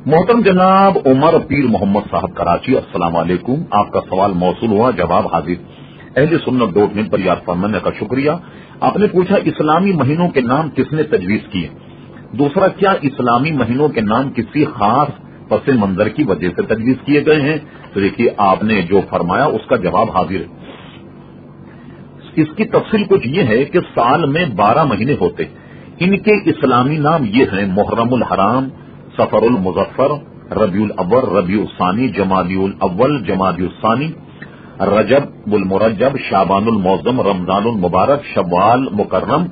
محترم جناب عمر پیر محمد صاحب کراچی، السلام علیکم۔ آپ کا سوال موصول ہوا، جواب حاضر۔ اہل سنت .net پر یاد فرمانے کا شکریہ۔ آپ نے پوچھا اسلامی مہینوں کے نام کس نے تجویز کیے، دوسرا کیا اسلامی مہینوں کے نام کسی خاص پس منظر کی وجہ سے تجویز کیے گئے ہیں؟ تو دیکھیے آپ نے جو فرمایا اس کا جواب حاضر ہے۔ اس کی تفصیل کچھ یہ ہے کہ سال میں 12 مہینے ہوتے، ان کے اسلامی نام یہ ہیں: محرم الحرام، سفر المظفر، ربیع الاول، ربیع الثانی، جمادی الاول، جمادی الثانی، رجب المرجب، شعبان المعظم، رمضان المبارک، شوال مکرم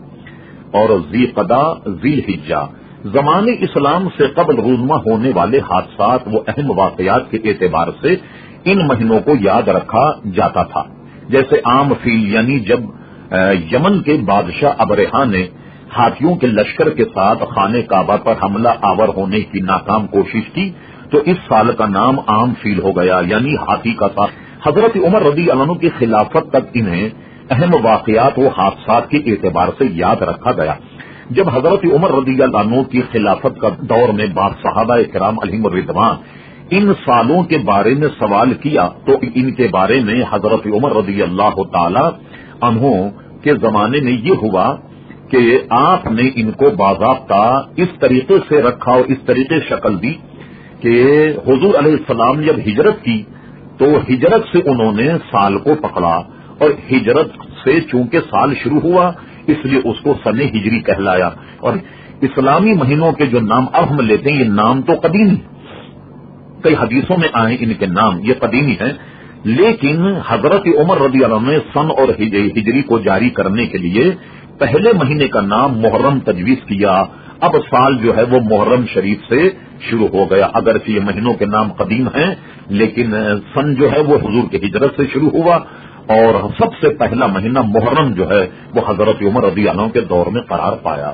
اور ذی قعدہ، ذی الحجہ۔ زمان اسلام سے قبل رونما ہونے والے حادثات و اہم واقعات کے اعتبار سے ان مہینوں کو یاد رکھا جاتا تھا، جیسے عام فیل، یعنی جب یمن کے بادشاہ ابرہہ نے ہاتھیوں کے لشکر کے ساتھ خانہ کعبہ پر حملہ آور ہونے کی ناکام کوشش کی تو اس سال کا نام عام فیل ہو گیا، یعنی ہاتھی کا سال۔ حضرت عمر رضی اللہ عنہ کی خلافت تک انہیں اہم واقعات و حادثات کے اعتبار سے یاد رکھا گیا۔ جب حضرت عمر رضی اللہ عنہ کی خلافت کا دور میں بعض صحابہ کرام علیہم الرضوان ان سالوں کے بارے میں سوال کیا تو ان کے بارے میں حضرت عمر رضی اللہ تعالی عنہ کے زمانے میں یہ ہوا کہ آپ نے ان کو باضابطہ اس طریقے سے رکھا اور اس طریقے شکل دی کہ حضور علیہ السلام نے جب ہجرت کی تو ہجرت سے انہوں نے سال کو پکڑا، اور ہجرت سے چونکہ سال شروع ہوا اس لیے اس کو سن ہجری کہلایا۔ اور اسلامی مہینوں کے جو نام اب ہم لیتے ہیں یہ نام تو قدیمی، کئی حدیثوں میں آئے ان کے نام، یہ قدیمی ہیں، لیکن حضرت عمر رضی اللہ عنہ نے سن اور ہجری کو جاری کرنے کے لیے پہلے مہینے کا نام محرم تجویز کیا۔ اب سال جو ہے وہ محرم شریف سے شروع ہو گیا، اگرچہ یہ مہینوں کے نام قدیم ہیں لیکن سن جو ہے وہ حضور کی ہجرت سے شروع ہوا، اور سب سے پہلا مہینہ محرم جو ہے وہ حضرت عمر رضی اللہ عنہ کے دور میں قرار پایا۔